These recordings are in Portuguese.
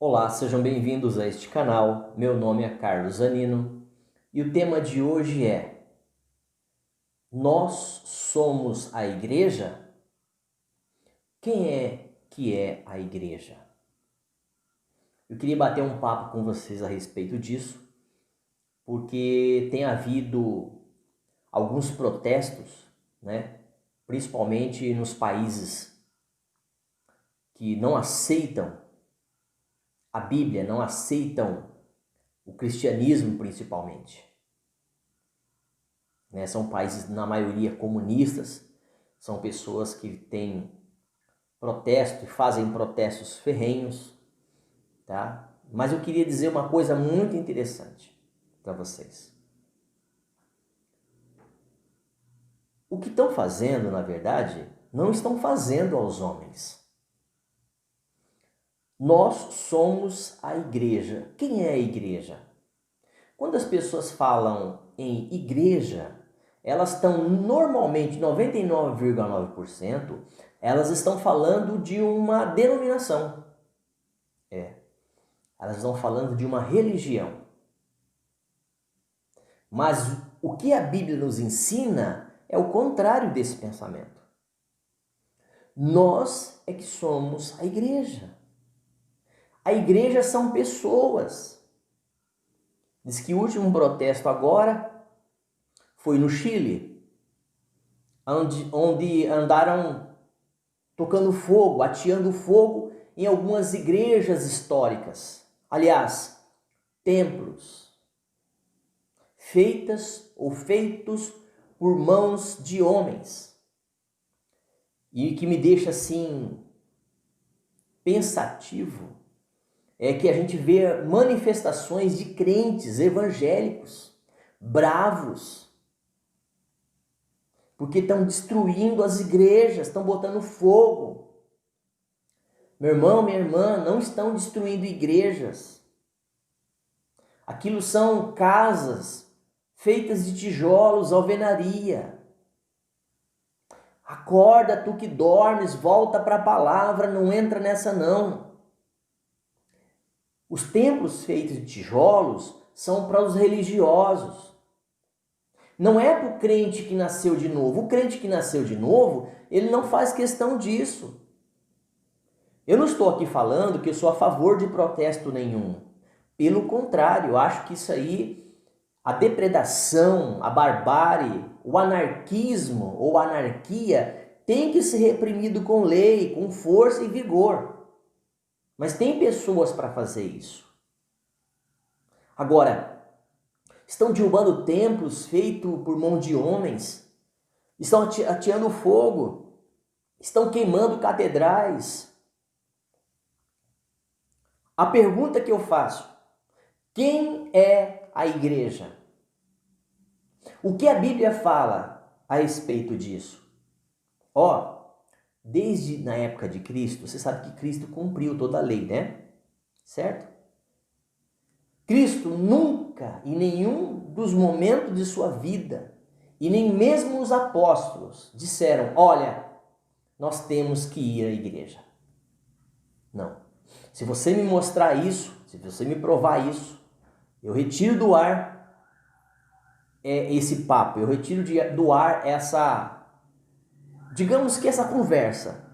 Olá, sejam bem-vindos a este canal. Meu nome é Carlos Zanino e o tema de hoje é: nós somos a igreja? Quem é que é a igreja? Eu queria bater um papo com vocês a respeito disso, porque tem havido alguns protestos, principalmente nos países que não aceitam a Bíblia, não aceitam o cristianismo principalmente. São países, na maioria, comunistas, são pessoas que têm protesto e fazem protestos ferrenhos, tá? Mas eu queria dizer uma coisa muito interessante para vocês. O que estão fazendo, na verdade, não estão fazendo aos homens. Nós somos a igreja. Quem é a igreja? Quando as pessoas falam em igreja, elas estão normalmente, 99,9%, elas estão falando de uma denominação. Elas estão falando de uma religião. Mas o que a Bíblia nos ensina é o contrário desse pensamento. Nós é que somos a igreja. A igreja são pessoas. Diz que o último protesto agora foi no Chile, onde andaram tocando fogo, ateando fogo em algumas igrejas históricas. Aliás, templos feitos por mãos de homens. E o que me deixa assim pensativo é que a gente vê manifestações de crentes evangélicos bravos, porque estão destruindo as igrejas, estão botando fogo. Meu irmão, minha irmã, não estão destruindo igrejas. Aquilo são casas feitas de tijolos, alvenaria. Acorda, tu que dormes, volta para a palavra, não entra nessa não. Os templos feitos de tijolos são para os religiosos. Não é para o crente que nasceu de novo. O crente que nasceu de novo, ele não faz questão disso. Eu não estou aqui falando que eu sou a favor de protesto nenhum. Pelo contrário, eu acho que isso aí, a depredação, a barbárie, o anarquismo ou anarquia tem que ser reprimido com lei, com força e vigor. Mas tem pessoas para fazer isso. Agora, estão derrubando templos feitos por mão de homens, estão ateando fogo, estão queimando catedrais. A pergunta que eu faço: quem é a igreja? O que a Bíblia fala a respeito disso? Desde na época de Cristo, você sabe que Cristo cumpriu toda a lei, né? Certo? Cristo nunca, em nenhum dos momentos de sua vida, e nem mesmo os apóstolos, disseram: olha, nós temos que ir à igreja. Não. Se você me mostrar isso, se você me provar isso, eu retiro do ar esse papo, eu retiro do ar essa, digamos que essa conversa.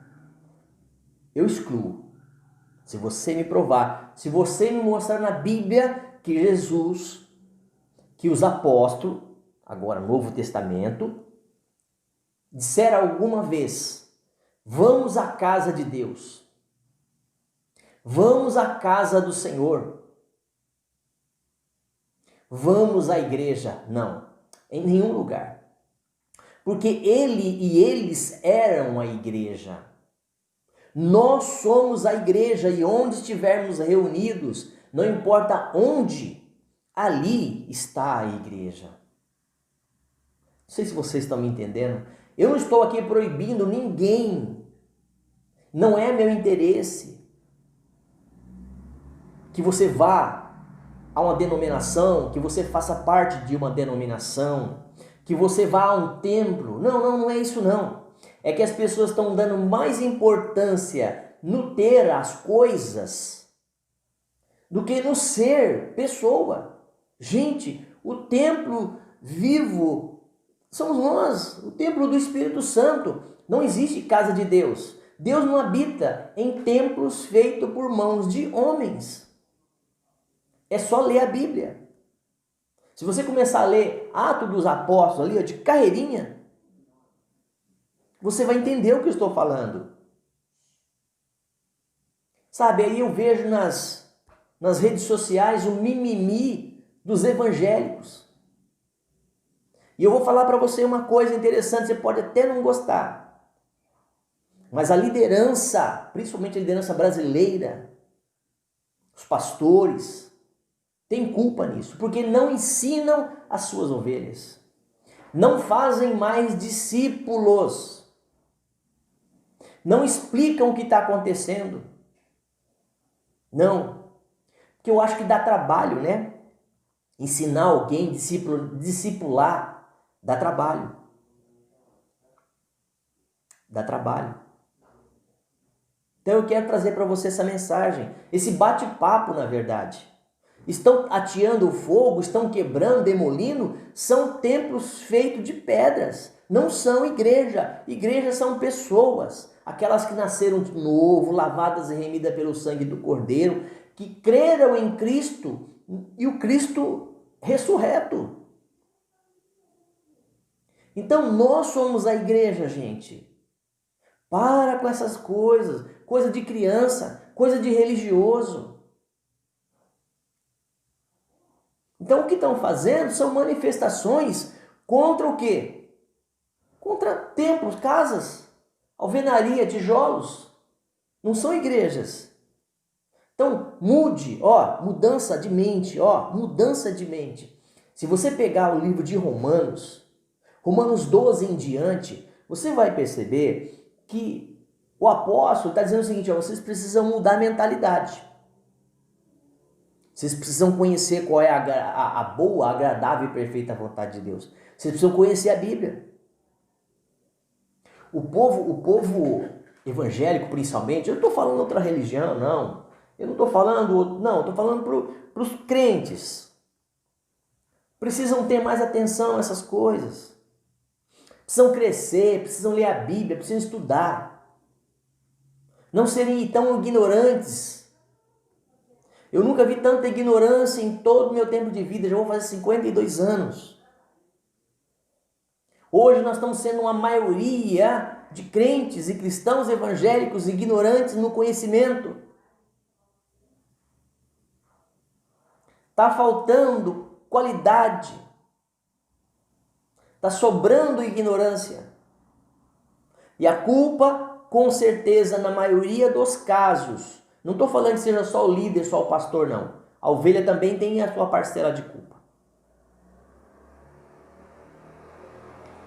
Eu excluo. Se você me provar, se você me mostrar na Bíblia que Jesus, que os apóstolos, agora Novo Testamento, disseram alguma vez: vamos à casa de Deus, vamos à casa do Senhor, vamos à igreja. Não, em nenhum lugar. Porque ele e eles eram a igreja. Nós somos a igreja e onde estivermos reunidos, não importa onde, ali está a igreja. Não sei se vocês estão me entendendo. Eu não estou aqui proibindo ninguém. Não é meu interesse que você vá a uma denominação, que você faça parte de uma denominação, que você vá a um templo. Não é isso não. É que as pessoas estão dando mais importância no ter as coisas do que no ser, pessoa. Gente, o templo vivo somos nós, o templo do Espírito Santo. Não existe casa de Deus. Deus não habita em templos feitos por mãos de homens. É só ler a Bíblia. Se você começar a ler Atos dos Apóstolos ali, ó, de carreirinha, você vai entender o que eu estou falando. Sabe, aí eu vejo nas redes sociais o mimimi dos evangélicos. E eu vou falar para você uma coisa interessante, você pode até não gostar. Mas a liderança, principalmente a liderança brasileira, os pastores, têm culpa nisso, porque não ensinam as suas ovelhas. Não fazem mais discípulos. Não explicam o que está acontecendo. Não. Porque eu acho que dá trabalho, né? Ensinar alguém, discipular, dá trabalho. Dá trabalho. Então eu quero trazer para você essa mensagem, esse bate-papo, na verdade. Estão ateando o fogo, estão quebrando, demolindo, são templos feitos de pedras, não são igreja. Igrejas são pessoas, aquelas que nasceram de novo, lavadas e remidas pelo sangue do Cordeiro, que creram em Cristo e o Cristo ressurreto. Então nós somos a igreja, gente. Para com essas coisas, coisa de criança, coisa de religioso. Então o que estão fazendo são manifestações contra o quê? Contra templos, casas, alvenaria, tijolos. Não são igrejas. Então mude, mudança de mente, mudança de mente. Se você pegar o livro de Romanos 12 em diante, você vai perceber que o apóstolo está dizendo o seguinte, vocês precisam mudar a mentalidade. Vocês precisam conhecer qual é a boa, agradável e perfeita vontade de Deus. Vocês precisam conhecer a Bíblia. O povo evangélico, principalmente, eu não estou falando outra religião, não. Eu não estou falando, não, estou falando para os crentes. Precisam ter mais atenção a essas coisas. Precisam crescer, precisam ler a Bíblia, precisam estudar. Não serem tão ignorantes. Eu nunca vi tanta ignorância em todo o meu tempo de vida, já vou fazer 52 anos. Hoje nós estamos sendo uma maioria de crentes e cristãos evangélicos ignorantes no conhecimento. Está faltando qualidade. Está sobrando ignorância. E a culpa, com certeza, na maioria dos casos, não estou falando que seja só o líder, só o pastor, não. A ovelha também tem a sua parcela de culpa.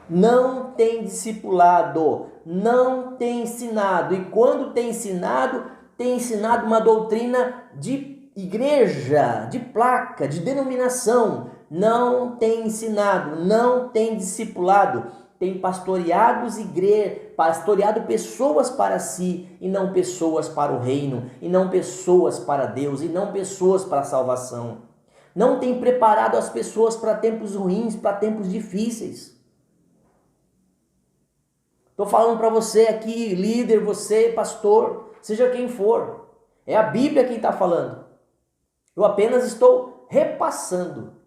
Não tem discipulado, não tem ensinado. E quando tem ensinado uma doutrina de igreja, de placa, de denominação. Não tem ensinado, não tem discipulado, tem pastoreado pessoas para si e não pessoas para o reino, e não pessoas para Deus, e não pessoas para a salvação. Não tem preparado as pessoas para tempos ruins, para tempos difíceis. Estou falando para você aqui, líder, você, pastor, seja quem for. É a Bíblia quem está falando. Eu apenas estou repassando.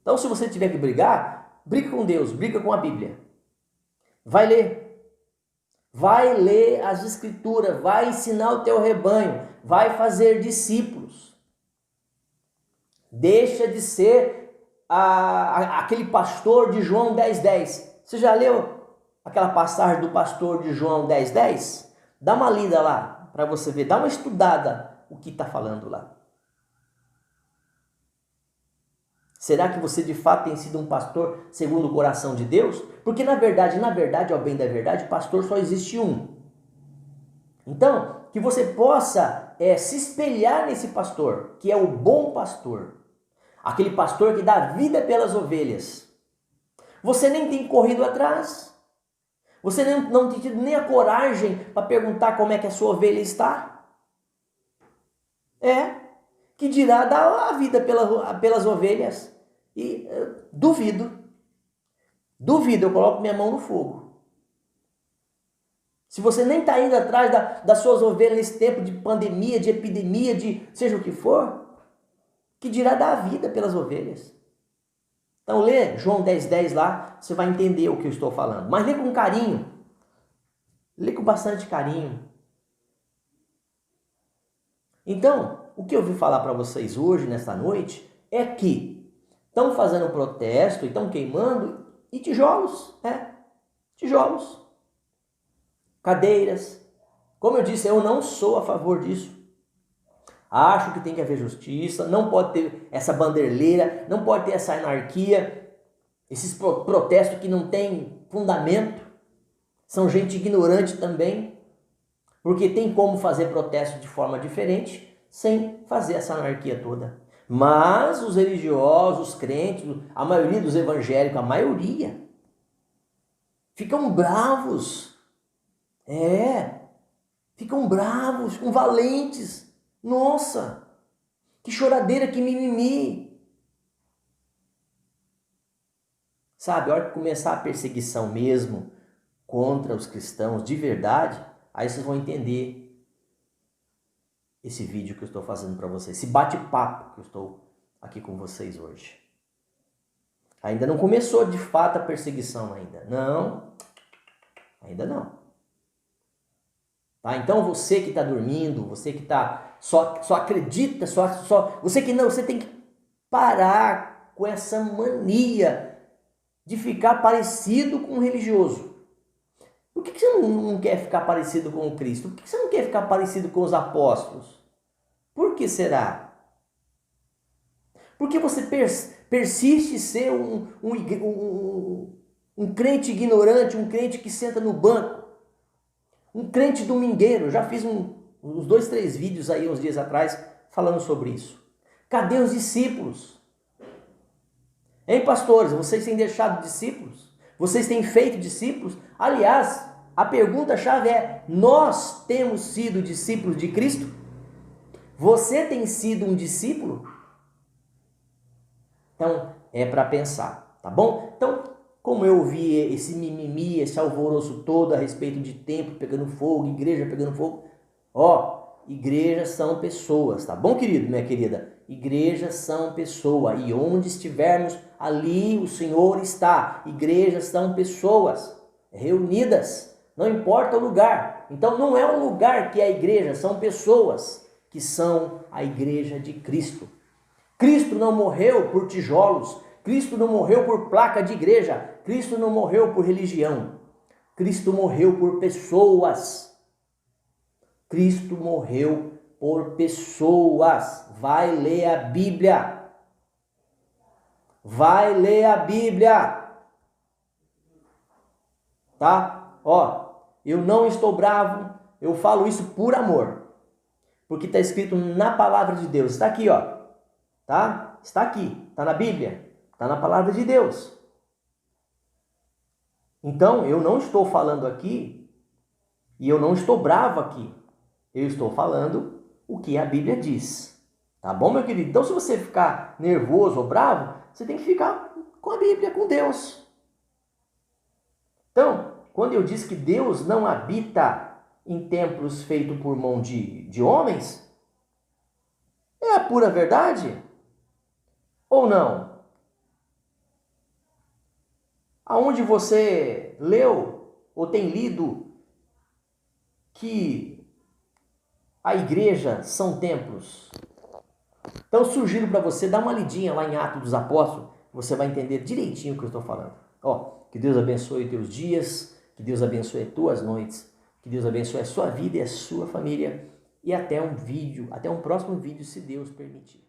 Então, se você tiver que brigar, briga com Deus, briga com a Bíblia. Vai ler. Vai ler as Escrituras, vai ensinar o teu rebanho, vai fazer discípulos. Deixa de ser aquele pastor de João 10:10. Você já leu aquela passagem do pastor de João 10:10? Dá uma lida lá para você ver, dá uma estudada o que está falando lá. Será que você de fato tem sido um pastor segundo o coração de Deus? Porque na verdade, ao bem da verdade, pastor só existe um. Então, que você possa se espelhar nesse pastor, que é o bom pastor. Aquele pastor que dá vida pelas ovelhas. Você nem tem corrido atrás. Você não tem tido nem a coragem para perguntar como é que a sua ovelha está. que dirá dar a vida pelas ovelhas. E duvido eu coloco minha mão no fogo. Se você nem está indo atrás das suas ovelhas nesse tempo de pandemia, de epidemia, de seja o que for, que dirá dar a vida pelas ovelhas. Então lê João 10:10 lá, você vai entender o que eu estou falando. Mas lê com carinho. Lê com bastante carinho. Então, o que eu vim falar para vocês hoje, nesta noite, é que estão fazendo protesto e estão queimando e tijolos, tijolos, cadeiras. Como eu disse, eu não sou a favor disso. Acho que tem que haver justiça, não pode ter essa banderleira, não pode ter essa anarquia, esses protestos que não têm fundamento, são gente ignorante também, porque tem como fazer protesto de forma diferente, sem fazer essa anarquia toda. Mas os religiosos, os crentes, a maioria dos evangélicos, a maioria, ficam bravos, ficam bravos, com valentes. Nossa, que choradeira, que mimimi. Sabe, a hora que começar a perseguição mesmo contra os cristãos de verdade, aí vocês vão entender esse vídeo que eu estou fazendo para vocês, esse bate-papo que eu estou aqui com vocês hoje. Ainda não começou de fato a perseguição ainda. Não, ainda não. Tá? Então você que está dormindo, você que só acredita, você tem que parar com essa mania de ficar parecido com um religioso. Por que você não quer ficar parecido com o Cristo? Por que você não quer ficar parecido com os apóstolos? Por que será? Porque você persiste em ser um crente ignorante, um crente que senta no banco, um crente domingueiro. Eu já fiz uns 2, 3 vídeos aí uns dias atrás falando sobre isso. Cadê os discípulos? Hein, pastores? Vocês têm deixado discípulos? Vocês têm feito discípulos? Aliás, a pergunta-chave é: nós temos sido discípulos de Cristo? Você tem sido um discípulo? Então, é para pensar, tá bom? Então, como eu vi esse mimimi, esse alvoroço todo a respeito de templo pegando fogo, igreja pegando fogo, igrejas são pessoas, tá bom, querido, minha querida? Igrejas são pessoas, e onde estivermos, ali o Senhor está. Igrejas são pessoas reunidas, não importa o lugar. Então não é o lugar que é a igreja, são pessoas que são a igreja de Cristo. Cristo não morreu por tijolos, Cristo não morreu por placa de igreja, Cristo não morreu por religião, Cristo morreu por pessoas. Cristo morreu por pessoas. Vai ler a Bíblia. Vai ler a Bíblia. Tá? Eu não estou bravo, eu falo isso por amor. Porque está escrito na palavra de Deus. Está aqui, tá? Está aqui, está na Bíblia, está na palavra de Deus. Então, eu não estou falando aqui e eu não estou bravo aqui. Eu estou falando o que a Bíblia diz. Tá bom, meu querido? Então, se você ficar nervoso ou bravo, você tem que ficar com a Bíblia, com Deus. Então, quando eu disse que Deus não habita em templos feitos por mão de homens, é a pura verdade? Ou não? Aonde você leu ou tem lido que a igreja são templos? Então, sugiro para você dar uma lidinha lá em Atos dos Apóstolos, você vai entender direitinho o que eu estou falando. Que Deus abençoe teus dias, que Deus abençoe tuas noites, que Deus abençoe a sua vida e a sua família. E até um próximo vídeo, se Deus permitir.